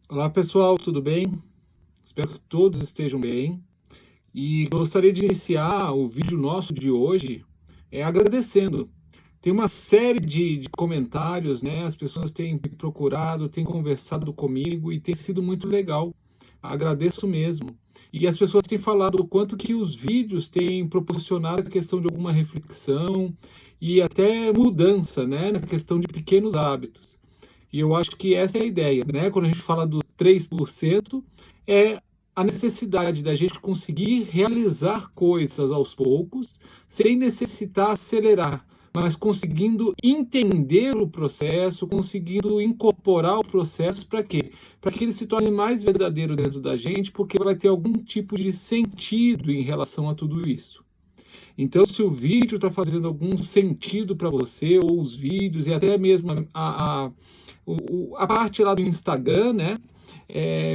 Olá pessoal, tudo bem? Espero que todos estejam bem. E gostaria de iniciar o vídeo nosso de hoje agradecendo. Tem uma série de comentários, né? As pessoas têm me procurado, têm conversado comigo e tem sido muito legal. Agradeço mesmo. E as pessoas têm falado o quanto que os vídeos têm proporcionado a questão de alguma reflexão e até mudança, né? Na questão de pequenos hábitos. E eu acho que essa é a ideia, né? Quando a gente fala do 3%, é a necessidade da gente conseguir realizar coisas aos poucos, sem necessitar acelerar, mas conseguindo entender o processo, conseguindo incorporar o processo para quê? Para que ele se torne mais verdadeiro dentro da gente, porque vai ter algum tipo de sentido em relação a tudo isso. Então, se o vídeo está fazendo algum sentido para você, ou os vídeos, e até mesmo a parte lá do Instagram, né?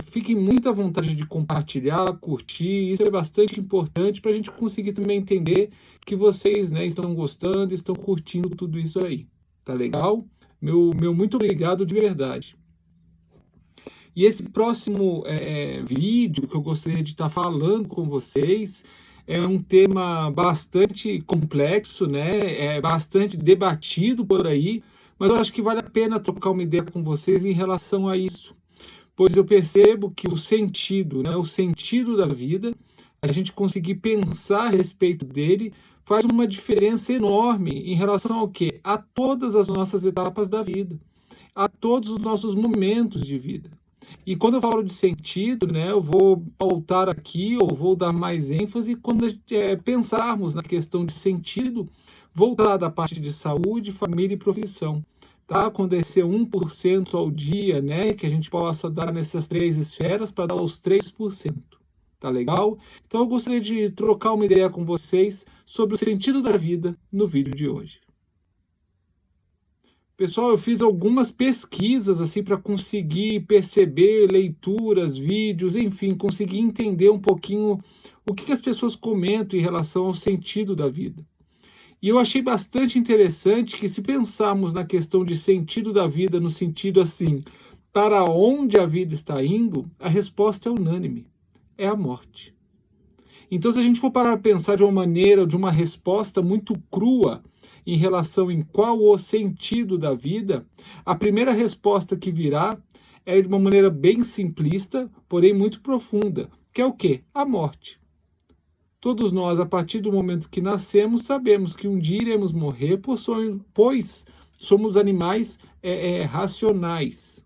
Fiquem muito à vontade de compartilhar, curtir, isso é bastante importante para a gente conseguir também entender que vocês, né, estão gostando, estão curtindo tudo isso aí. Tá legal? Meu muito obrigado de verdade. E esse próximo vídeo que eu gostaria de estar falando com vocês é um tema bastante complexo, né? É bastante debatido por aí, mas eu acho que vale a pena trocar uma ideia com vocês em relação a isso, pois eu percebo que o sentido, né, o sentido da vida, a gente conseguir pensar a respeito dele, faz uma diferença enorme em relação ao quê? A todas as nossas etapas da vida, a todos os nossos momentos de vida. E quando eu falo de sentido, né, eu vou pautar aqui, ou vou dar mais ênfase quando pensarmos na questão de sentido voltada à parte de saúde, família e profissão. Tá? Quando é ser 1% ao dia, né, que a gente possa dar nessas três esferas para dar os 3%. Tá legal? Então eu gostaria de trocar uma ideia com vocês sobre o sentido da vida no vídeo de hoje. Pessoal, eu fiz algumas pesquisas assim para conseguir perceber leituras, vídeos, enfim, conseguir entender um pouquinho o que as pessoas comentam em relação ao sentido da vida. E eu achei bastante interessante que, se pensarmos na questão de sentido da vida, no sentido assim, para onde a vida está indo, a resposta é unânime: é a morte. Então, se a gente for parar para pensar de uma maneira, de uma resposta muito crua em relação em qual o sentido da vida, a primeira resposta que virá é de uma maneira bem simplista, porém muito profunda, que é o quê? A morte. Todos nós, a partir do momento que nascemos, sabemos que um dia iremos morrer, pois somos animais racionais.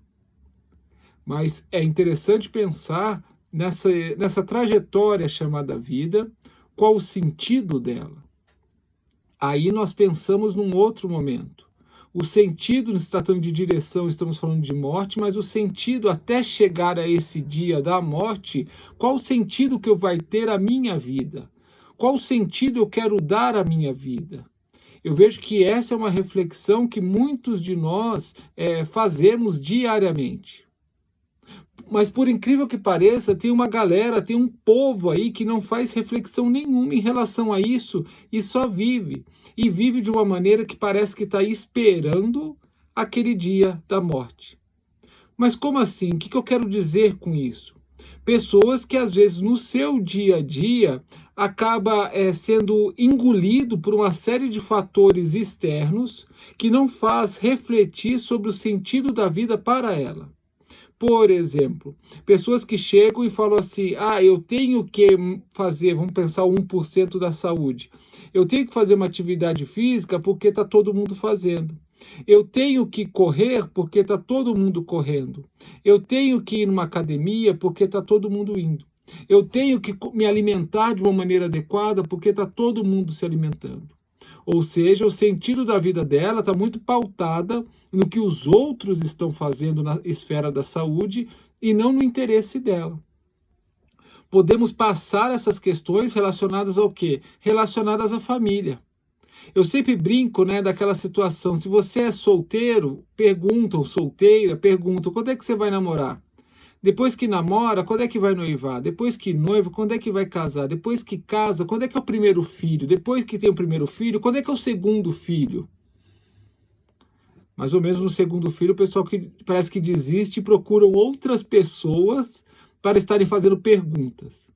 Mas é interessante pensar nessa trajetória chamada vida, qual o sentido dela. Aí nós pensamos num outro momento. O sentido, se tratando de direção, estamos falando de morte, mas o sentido até chegar a esse dia da morte, qual o sentido que eu vai ter a minha vida? Qual o sentido eu quero dar à minha vida? Eu vejo que essa é uma reflexão que muitos de nós fazemos diariamente. Mas por incrível que pareça, tem uma galera, tem um povo aí que não faz reflexão nenhuma em relação a isso e só vive. E vive de uma maneira que parece que está esperando aquele dia da morte. Mas como assim? O que eu quero dizer com isso? Pessoas que às vezes no seu dia a dia acaba sendo engolido por uma série de fatores externos que não faz refletir sobre o sentido da vida para ela. Por exemplo, pessoas que chegam e falam assim: eu tenho que fazer, vamos pensar, 1% da saúde. Eu tenho que fazer uma atividade física porque está todo mundo fazendo. Eu tenho que correr porque está todo mundo correndo. Eu tenho que ir numa academia porque está todo mundo indo. Eu tenho que me alimentar de uma maneira adequada porque está todo mundo se alimentando. Ou seja, o sentido da vida dela está muito pautada no que os outros estão fazendo na esfera da saúde e não no interesse dela. Podemos passar essas questões relacionadas ao quê? Relacionadas à família. Eu sempre brinco, né, daquela situação: se você é solteiro, perguntam, solteira, perguntam, quando é que você vai namorar? Depois que namora, quando é que vai noivar? Depois que noiva, quando é que vai casar? Depois que casa, quando é que é o primeiro filho? Depois que tem o primeiro filho, quando é que é o segundo filho? Mais ou menos no segundo filho, o pessoal que parece que desiste e procuram outras pessoas para estarem fazendo perguntas.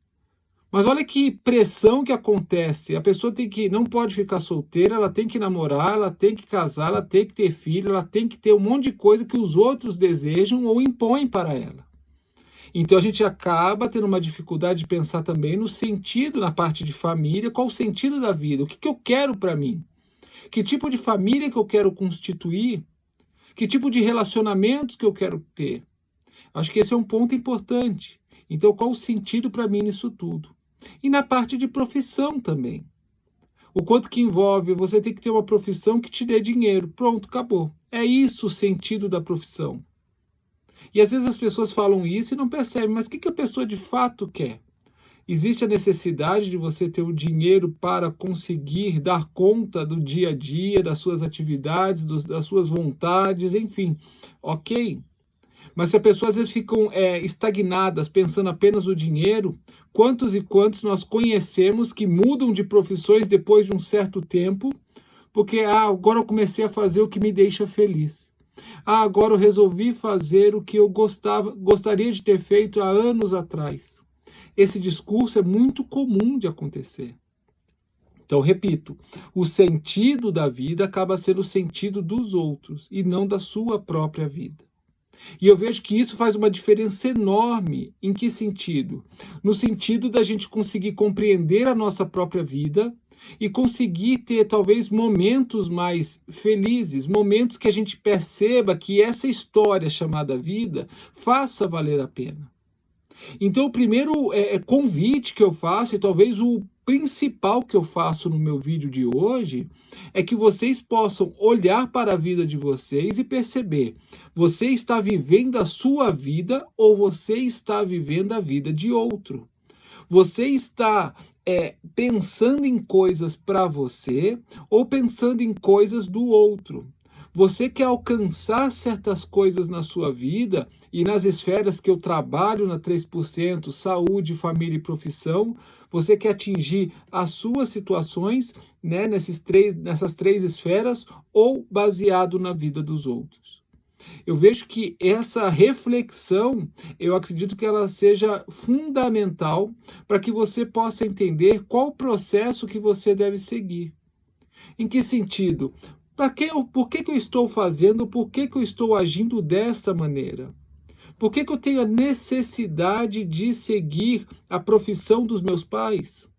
Mas olha que pressão que acontece. A pessoa não pode ficar solteira, ela tem que namorar, ela tem que casar, ela tem que ter filho, ela tem que ter um monte de coisa que os outros desejam ou impõem para ela. Então a gente acaba tendo uma dificuldade de pensar também no sentido, na parte de família, qual o sentido da vida, o que eu quero para mim, que tipo de família que eu quero constituir, que tipo de relacionamentos que eu quero ter. Acho que esse é um ponto importante. Então qual o sentido para mim nisso tudo? E na parte de profissão também. O quanto que envolve você ter que ter uma profissão que te dê dinheiro. Pronto, acabou. É isso o sentido da profissão. E às vezes as pessoas falam isso e não percebem, mas o que a pessoa de fato quer? Existe a necessidade de você ter o dinheiro para conseguir dar conta do dia a dia, das suas atividades, das suas vontades, enfim. Ok. Mas se as pessoas às vezes ficam estagnadas, pensando apenas no dinheiro, quantos e quantos nós conhecemos que mudam de profissões depois de um certo tempo, porque agora eu comecei a fazer o que me deixa feliz. Agora eu resolvi fazer o que eu gostaria de ter feito há anos atrás. Esse discurso é muito comum de acontecer. Então, repito, o sentido da vida acaba sendo o sentido dos outros e não da sua própria vida. E eu vejo que isso faz uma diferença enorme. Em que sentido? No sentido da gente conseguir compreender a nossa própria vida e conseguir ter talvez momentos mais felizes, momentos que a gente perceba que essa história chamada vida faça valer a pena. Então o primeiro convite que eu faço, e talvez o principal que eu faço no meu vídeo de hoje, é que vocês possam olhar para a vida de vocês e perceber, você está vivendo a sua vida ou você está vivendo a vida de outro? Você está pensando em coisas para você ou pensando em coisas do outro? Você quer alcançar certas coisas na sua vida e nas esferas que eu trabalho na 3%, saúde, família e profissão, você quer atingir as suas situações, né, nessas três esferas ou baseado na vida dos outros? Eu vejo que essa reflexão, eu acredito que ela seja fundamental para que você possa entender qual o processo que você deve seguir. Em que sentido? Por que eu estou fazendo, por que eu estou agindo desta maneira? Por que eu tenho a necessidade de seguir a profissão dos meus pais?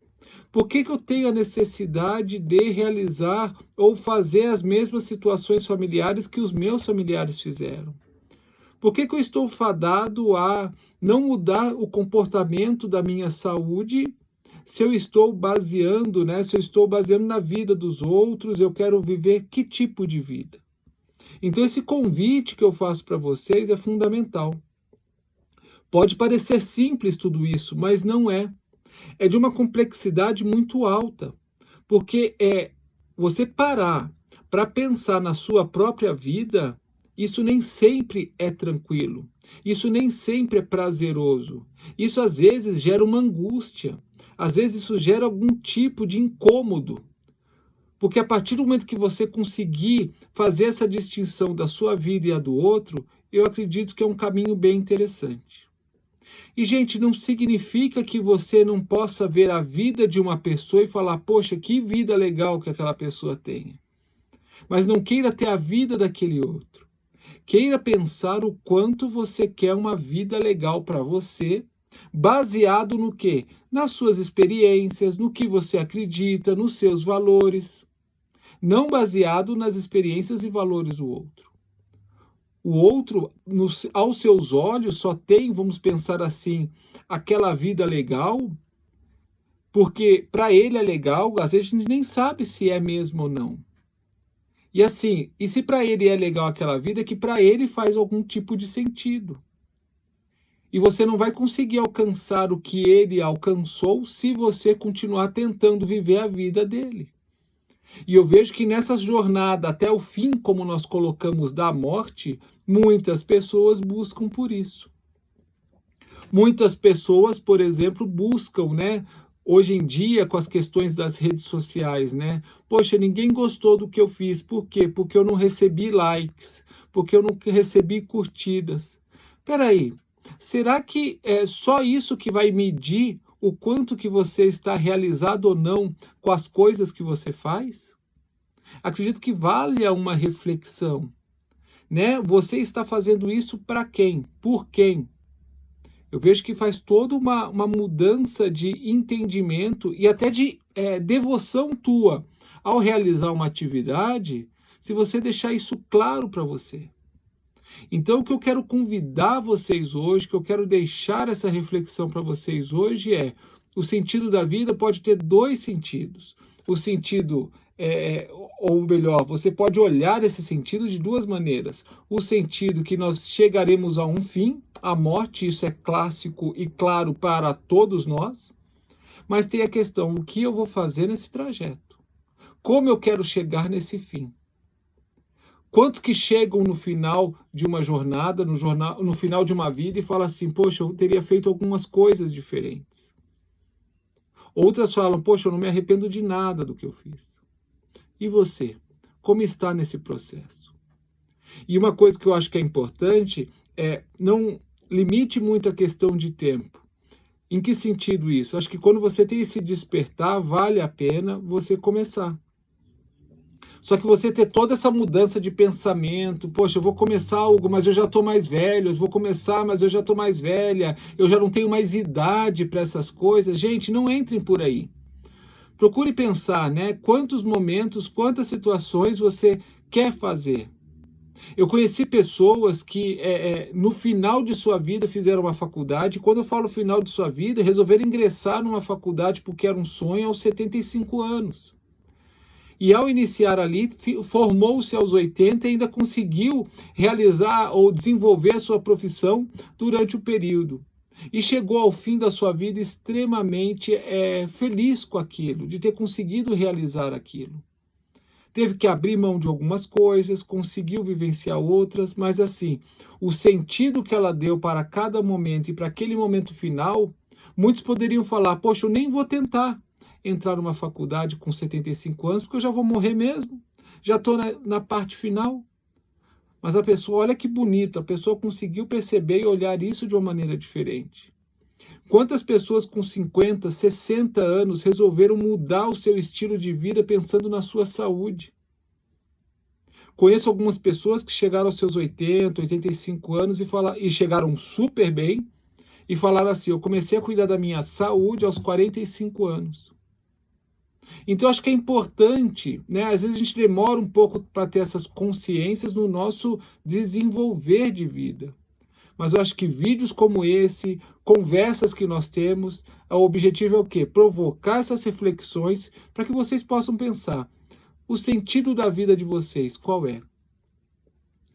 Por que eu tenho a necessidade de realizar ou fazer as mesmas situações familiares que os meus familiares fizeram? Por que eu estou fadado a não mudar o comportamento da minha saúde se eu estou baseando, se eu estou baseando na vida dos outros, eu quero viver que tipo de vida? Então esse convite que eu faço para vocês é fundamental. Pode parecer simples tudo isso, mas não é. É de uma complexidade muito alta, porque você parar para pensar na sua própria vida, isso nem sempre é tranquilo, isso nem sempre é prazeroso, isso às vezes gera uma angústia, às vezes isso gera algum tipo de incômodo, porque a partir do momento que você conseguir fazer essa distinção da sua vida e a do outro, eu acredito que é um caminho bem interessante. E, gente, não significa que você não possa ver a vida de uma pessoa e falar, poxa, que vida legal que aquela pessoa tenha. Mas não queira ter a vida daquele outro. Queira pensar o quanto você quer uma vida legal para você, baseado no quê? Nas suas experiências, no que você acredita, nos seus valores. Não baseado nas experiências e valores do outro. O outro, aos seus olhos, só tem, vamos pensar assim, aquela vida legal, porque para ele é legal, às vezes a gente nem sabe se é mesmo ou não. E assim, e se para ele é legal aquela vida, é que para ele faz algum tipo de sentido. E você não vai conseguir alcançar o que ele alcançou se você continuar tentando viver a vida dele. E eu vejo que nessa jornada até o fim, como nós colocamos, da morte, muitas pessoas buscam por isso. Muitas pessoas, por exemplo, buscam hoje em dia com as questões das redes sociais, né? Poxa, ninguém gostou do que eu fiz. Por quê? Porque eu não recebi likes, porque eu não recebi curtidas. Espera aí, será que é só isso que vai medir o quanto que você está realizado ou não com as coisas que você faz? Acredito que valha uma reflexão, né? Você está fazendo isso para quem? Por quem? Eu vejo que faz toda uma mudança de entendimento e até de devoção tua ao realizar uma atividade, se você deixar isso claro para você. Então, o que eu quero convidar vocês hoje, que eu quero deixar essa reflexão para vocês hoje o sentido da vida pode ter dois sentidos. O sentido, ou melhor, você pode olhar esse sentido de duas maneiras. O sentido que nós chegaremos a um fim, a morte, isso é clássico e claro para todos nós. Mas tem a questão, o que eu vou fazer nesse trajeto? Como eu quero chegar nesse fim? Quantos que chegam no final de uma jornada, no final de uma vida e falam assim, poxa, eu teria feito algumas coisas diferentes. Outras falam, poxa, eu não me arrependo de nada do que eu fiz. E você? Como está nesse processo? E uma coisa que eu acho que é importante é não limite muito a questão de tempo. Em que sentido isso? Acho que quando você tem esse despertar, vale a pena você começar. Só que você ter toda essa mudança de pensamento, poxa, eu vou começar algo, mas eu já estou mais velho, eu vou começar, mas eu já estou mais velha, eu já não tenho mais idade para essas coisas. Gente, não entrem por aí. Procure pensar, né? Quantos momentos, quantas situações você quer fazer. Eu conheci pessoas que no final de sua vida fizeram uma faculdade. Quando eu falo final de sua vida, resolveram ingressar numa faculdade porque era um sonho aos 75 anos. E ao iniciar ali, formou-se aos 80 e ainda conseguiu realizar ou desenvolver a sua profissão durante o período. E chegou ao fim da sua vida extremamente feliz com aquilo, de ter conseguido realizar aquilo. Teve que abrir mão de algumas coisas, conseguiu vivenciar outras, mas assim, o sentido que ela deu para cada momento e para aquele momento final, muitos poderiam falar, poxa, eu nem vou tentar entrar numa faculdade com 75 anos, porque eu já vou morrer mesmo, já estou na parte final. Mas a pessoa, olha que bonito, a pessoa conseguiu perceber e olhar isso de uma maneira diferente. Quantas pessoas com 50, 60 anos resolveram mudar o seu estilo de vida pensando na sua saúde? Conheço algumas pessoas que chegaram aos seus 80, 85 anos e chegaram super bem e falaram assim, eu comecei a cuidar da minha saúde aos 45 anos. Então, acho que é importante, né? Às vezes a gente demora um pouco para ter essas consciências no nosso desenvolver de vida. Mas eu acho que vídeos como esse, conversas que nós temos, o objetivo é o quê? Provocar essas reflexões para que vocês possam pensar, o sentido da vida de vocês, qual é?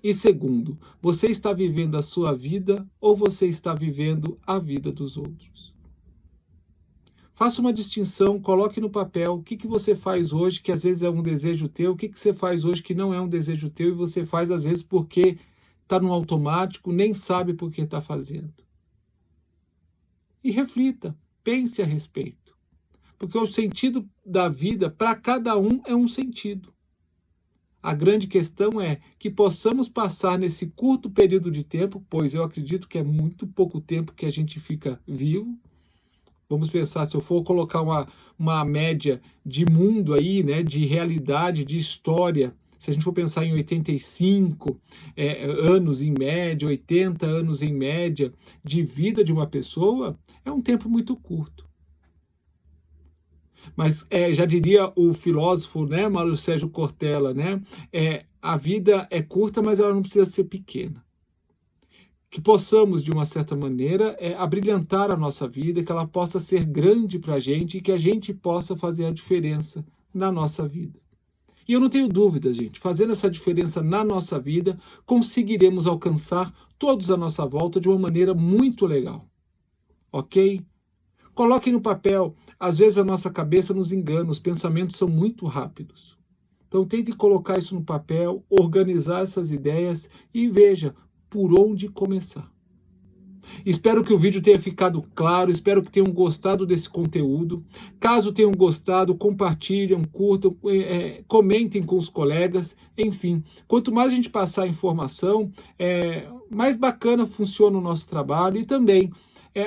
E segundo, você está vivendo a sua vida ou você está vivendo a vida dos outros? Faça uma distinção, coloque no papel o que você faz hoje, que às vezes é um desejo teu, o que você faz hoje que não é um desejo teu e você faz às vezes porque está no automático, nem sabe por que está fazendo. E reflita, pense a respeito. Porque o sentido da vida, para cada um, é um sentido. A grande questão é que possamos passar nesse curto período de tempo, pois eu acredito que é muito pouco tempo que a gente fica vivo. Vamos pensar, se eu for colocar uma média de mundo aí, né, de realidade, de história, se a gente for pensar em 85 anos em média, 80 anos em média de vida de uma pessoa, é um tempo muito curto. Mas já diria o filósofo, né, Mário Sérgio Cortella, né, a vida é curta, mas ela não precisa ser pequena. Que possamos, de uma certa maneira, abrilhantar a nossa vida, que ela possa ser grande para a gente e que a gente possa fazer a diferença na nossa vida. E eu não tenho dúvida, gente, fazendo essa diferença na nossa vida, conseguiremos alcançar todos à nossa volta de uma maneira muito legal. Ok? Coloque no papel, às vezes a nossa cabeça nos engana, os pensamentos são muito rápidos. Então tente colocar isso no papel, organizar essas ideias e veja por onde começar. Espero que o vídeo tenha ficado claro, espero que tenham gostado desse conteúdo. Caso tenham gostado, compartilhem, curtam, comentem com os colegas. Enfim, quanto mais a gente passar informação, mais bacana funciona o nosso trabalho e também,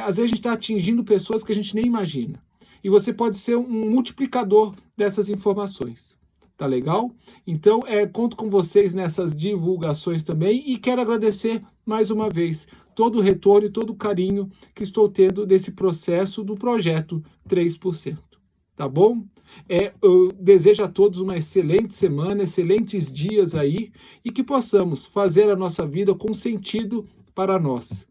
às vezes a gente está atingindo pessoas que a gente nem imagina. E você pode ser um multiplicador dessas informações. Tá legal? Então, conto com vocês nessas divulgações também e quero agradecer mais uma vez todo o retorno e todo o carinho que estou tendo desse processo do projeto 3%. Tá bom? Eu desejo a todos uma excelente semana, excelentes dias aí e que possamos fazer a nossa vida com sentido para nós.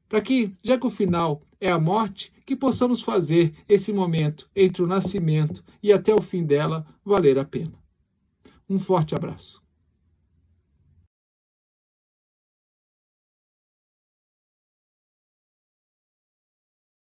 Para que, já que o final é a morte, que possamos fazer esse momento entre o nascimento e até o fim dela valer a pena. Um forte abraço.